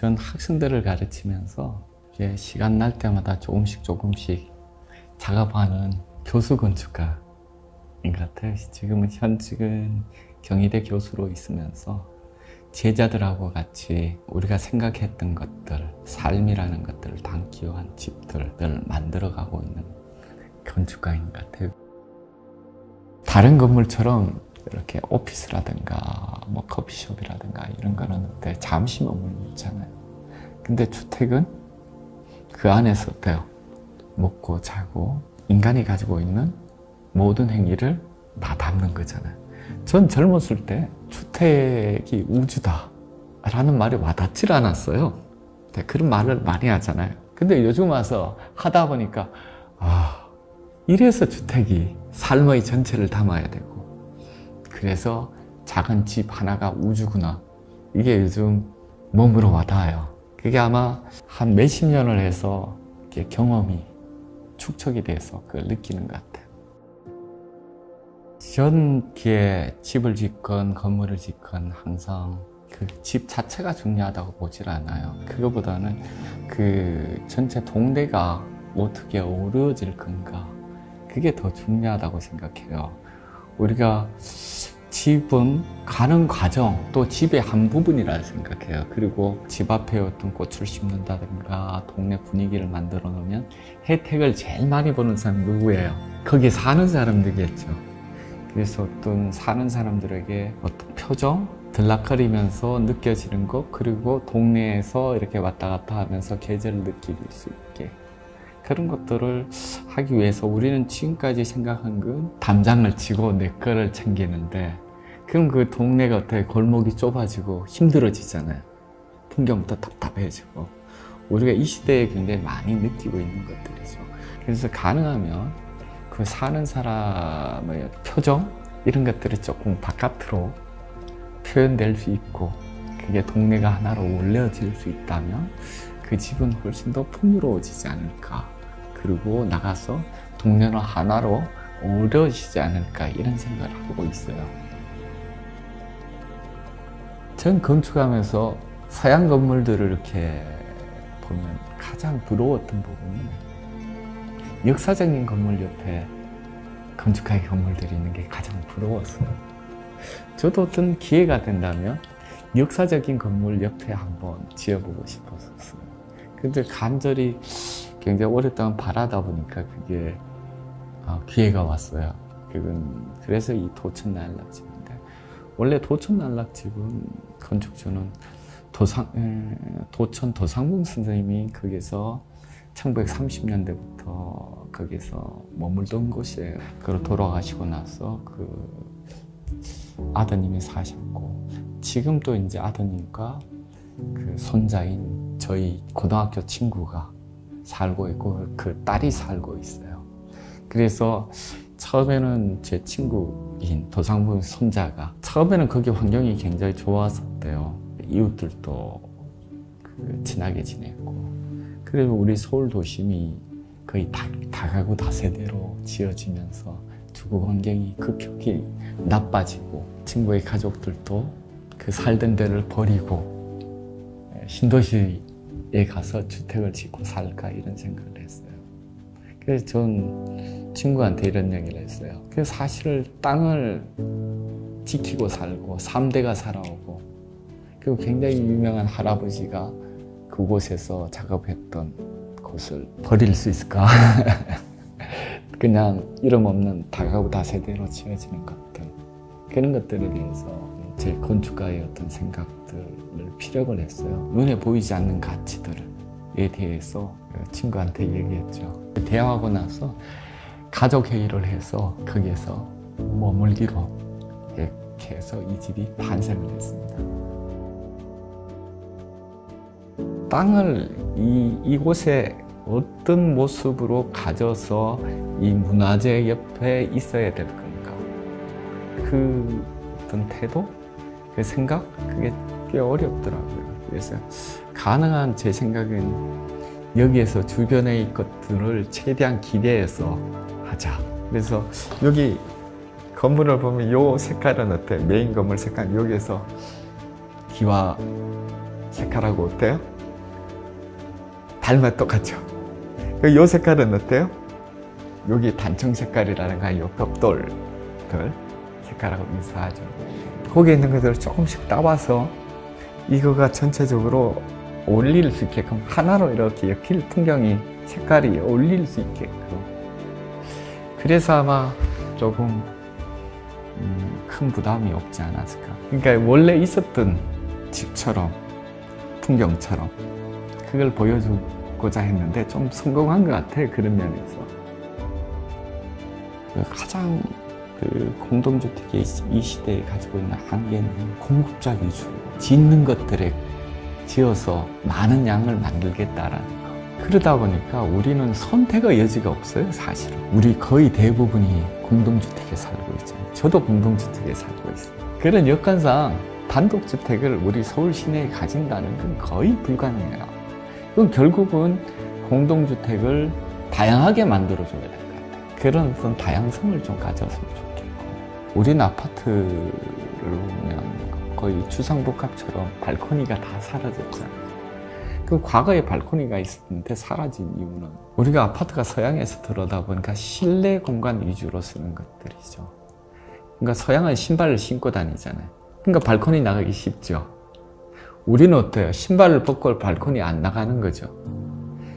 전 학생들을 가르치면서 시간 날 때마다 조금씩 작업하는 교수 건축가인 것 같아요. 지금은 현직은 경희대 교수로 있으면서 제자들하고 같이 우리가 생각했던 것들, 삶이라는 것들을 담기한 집들을 만들어가고 있는 건축가인 것 같아요. 다른 건물처럼 이렇게 오피스라든가 뭐 커피숍이라든가 이런 거는 잠시 머물고 있잖아요. 근데 주택은 그 안에서 어때요? 먹고 자고 인간이 가지고 있는 모든 행위를 다 담는 거잖아요. 전 젊었을 때 주택이 우주다 라는 말이 와닿질 않았어요. 그런 말을 많이 하잖아요. 근데 요즘 와서 하다 보니까 이래서 주택이 삶의 전체를 담아야 되고, 그래서 작은 집 하나가 우주구나, 이게 요즘 몸으로 와닿아요. 그게 아마 한 몇십 년을 해서 경험이 축적이 돼서 그걸 느끼는 것 같아요. 전 집을 짓건 건물을 짓건 항상 그 집 자체가 중요하다고 보질 않아요. 그거보다는 그 전체 동네가 어떻게 어우러질 건가, 그게 더 중요하다고 생각해요. 우리가 집은 가는 과정, 또 집의 한 부분이라 생각해요. 그리고 집 앞에 어떤 꽃을 심는다든가 동네 분위기를 만들어 놓으면 혜택을 제일 많이 보는 사람 누구예요? 거기 사는 사람들이겠죠. 그래서 어떤 사는 사람들에게 어떤 표정, 들락거리면서 느껴지는 것, 그리고 동네에서 이렇게 왔다 갔다 하면서 계절을 느낄 수 있게, 그런 것들을 하기 위해서 우리는 지금까지 생각한 건 담장을 치고 내 거를 챙기는데, 그럼 그 동네가 어떻게 골목이 좁아지고 힘들어지잖아요. 풍경부터 답답해지고. 우리가 이 시대에 굉장히 많이 느끼고 있는 것들이죠. 그래서 가능하면 그 사는 사람의 표정, 이런 것들이 조금 바깥으로 표현될 수 있고, 그게 동네가 하나로 올려질 수 있다면 그 집은 훨씬 더 풍요로워지지 않을까, 그리고 나가서 동네는 하나로 어우러지지 않을까, 이런 생각을 하고 있어요. 전 건축하면서 서양 건물들을 이렇게 보면 가장 부러웠던 부분이 역사적인 건물 옆에 건축가의 건물들이 있는 게 가장 부러웠어요. 저도 어떤 기회가 된다면 역사적인 건물 옆에 한번 지어보고 싶었어요. 근데 간절히 굉장히 오랫동안 바라다 보니까 그게 기회가 왔어요. 그래서 이 도천난락집인데, 원래 도천난락집은 건축주는 도천 도상궁 선생님이 거기서 1930년대부터 거기서 머물던 곳이에요. 그리고 돌아가시고 나서 그 아드님이 사셨고, 지금 또 이제 아드님과 그 손자인 저희 고등학교 친구가 살고 있고, 그 딸이 살고 있어요. 그래서 처음에는 제 친구인 도상궁 손자가 처음에는 거기 환경이 굉장히 좋았었대요. 이웃들도 친하게 지냈고, 그리고 우리 서울 도심이 거의 다가구 다세대로 지어지면서 주거 환경이 급격히 나빠지고, 친구의 가족들도 그 살던 데를 버리고 신도시에 가서 주택을 짓고 살까, 이런 생각을 했어요. 그래서 전 친구한테 이런 얘기를 했어요. 그래서 사실 땅을 지키고 살고 3대가 살아오고, 그리고 굉장히 유명한 할아버지가 그곳에서 작업했던 곳을 버릴 수 있을까? 그냥 이름 없는 다가구 다세대로 지어지는 것들, 그런 것들에 대해서 제 건축가의 어떤 생각들을 피력을 했어요. 눈에 보이지 않는 가치들에 대해서 친구한테 얘기했죠. 대화하고 나서 가족회의를 해서 거기에서 머물기로 이렇게 해서 이 집이 탄생을 했습니다. 땅을 이곳에 어떤 모습으로 가져서 이 문화재 옆에 있어야 될 건가, 그 어떤 태도, 그 생각, 그게 꽤 어렵더라고요. 그래서 가능한 제 생각은 여기에서 주변의 것들을 최대한 기대해서 하자. 그래서 여기 건물을 보면 이 색깔은 어때? 메인 건물 색깔, 여기에서 기와 색깔하고 어때요? 닮아 똑같죠? 이 색깔은 어때요? 여기 단청 색깔이라든가 이 벽돌들 색깔하고 유사하죠. 거기에 있는 것들을 조금씩 따와서 이거가 전체적으로 어울릴 수 있게끔 하나로 이렇게 엮일 풍경이 색깔이 어울릴 수 있게끔. 그래서 아마 조금 큰 부담이 없지 않았을까. 그러니까 원래 있었던 집처럼, 풍경처럼 그걸 보여주고자 했는데 좀 성공한 것 같아요. 그런 면에서. 가장 공동주택이 이 시대에 가지고 있는 한계는 공급자 위주, 짓는 것들에 지어서 많은 양을 만들겠다라는 거. 그러다 보니까 우리는 선택의 여지가 없어요, 사실은. 우리 거의 대부분이 공동주택에 살고 있잖아요. 저도 공동주택에 살고 있어요. 그런 여건상 단독주택을 우리 서울 시내에 가진다는 건 거의 불가능해요. 그럼 결국은 공동주택을 다양하게 만들어줘야 될 것 같아요. 그런 어떤 다양성을 좀 가졌으면 좋겠고. 우리는 아파트를 보면 거의 주상복합처럼 발코니가 다 사라졌잖아요. 그 과거에 발코니가 있었는데 사라진 이유는 우리가 아파트가 서양에서 들어오다 보니까 실내 공간 위주로 쓰는 것들이죠. 그러니까 서양은 신발을 신고 다니잖아요. 그러니까 발코니 나가기 쉽죠. 우리는 어때요? 신발을 벗고 발코니 안 나가는 거죠.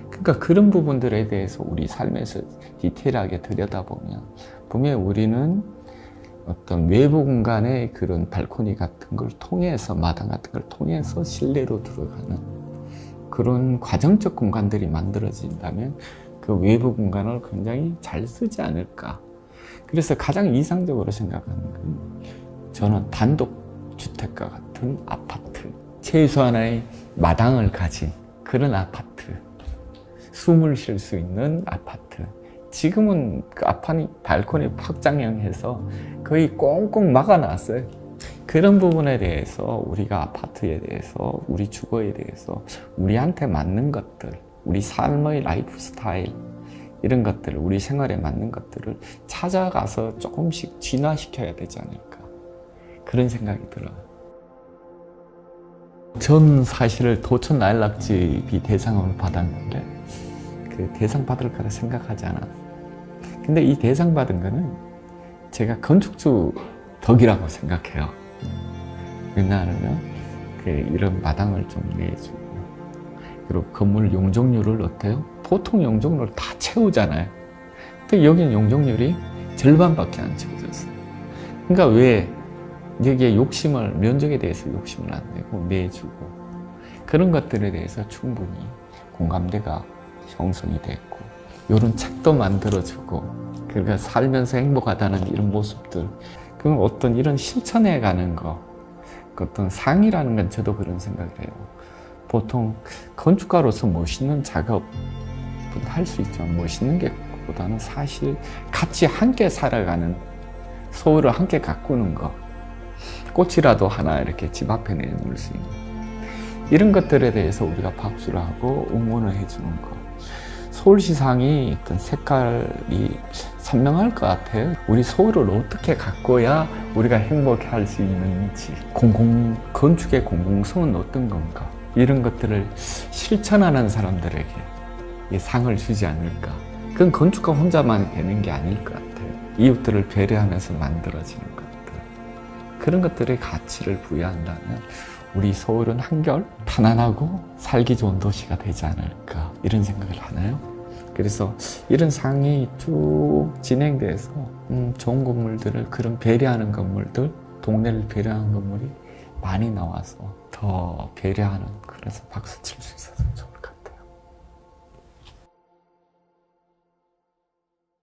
그러니까 그런 부분들에 대해서 우리 삶에서 디테일하게 들여다보면 분명히 우리는 어떤 외부 공간의 그런 발코니 같은 걸 통해서, 마당 같은 걸 통해서 실내로 들어가는 그런 과정적 공간들이 만들어진다면 그 외부 공간을 굉장히 잘 쓰지 않을까. 그래서 가장 이상적으로 생각하는 건 저는 단독주택과 같은 아파트, 최소한의 마당을 가진 그런 아파트, 숨을 쉴 수 있는 아파트. 지금은 그 발코니 확장형해서 거의 꽁꽁 막아놨어요. 그런 부분에 대해서 우리가 아파트에 대해서, 우리 주거에 대해서 우리한테 맞는 것들, 우리 삶의 라이프 스타일 이런 것들을, 우리 생활에 맞는 것들을 찾아가서 조금씩 진화시켜야 되지 않을까, 그런 생각이 들어요. 전 사실 도촌 나일락집이 대상을 받았는데 그 대상 받을 거라 생각하지 않았어요. 근데 이 대상 받은 거는 제가 건축주 덕이라고 생각해요. 왜냐하면 이런 마당을 좀 내주고, 그리고 건물 용적률을 어때요? 보통 용적률을 다 채우잖아요. 근데 여기는 용적률이 절반밖에 안 채워졌어요. 그러니까 왜 여기에 면적에 대해서 욕심을 안 내고 내주고, 그런 것들에 대해서 충분히 공감대가 형성이 됐고, 이런 책도 만들어주고, 그러니까 살면서 행복하다는 이런 모습들, 그건 어떤 이런 실천해 가는 거, 어떤 상이라는 건 저도 그런 생각을 해요. 보통 건축가로서 멋있는 작업은 할 수 있죠. 멋있는 게 보다는 사실 같이 함께 살아가는, 서울을 함께 가꾸는 거, 꽃이라도 하나 이렇게 집 앞에 내놓을 수 있는 이런 것들에 대해서 우리가 박수를 하고 응원을 해주는 거. 서울시상이 어떤 색깔이 선명할 것 같아요. 우리 서울을 어떻게 가꿔야 우리가 행복해 할 수 있는지, 건축의 공공성은 어떤 건가, 이런 것들을 실천하는 사람들에게 이 상을 주지 않을까. 그건 건축가 혼자만 되는 게 아닐 것 같아요. 이웃들을 배려하면서 만들어지는 것들, 그런 것들의 가치를 부여한다면 우리 서울은 한결 편안하고 살기 좋은 도시가 되지 않을까, 이런 생각을 하나요? 그래서 이런 상이 쭉 진행돼서 좋은 건물들을, 그런 배려하는 건물들, 동네를 배려하는 건물이 많이 나와서 더 배려하는, 그래서 박수 칠 수 있어서 좋아요.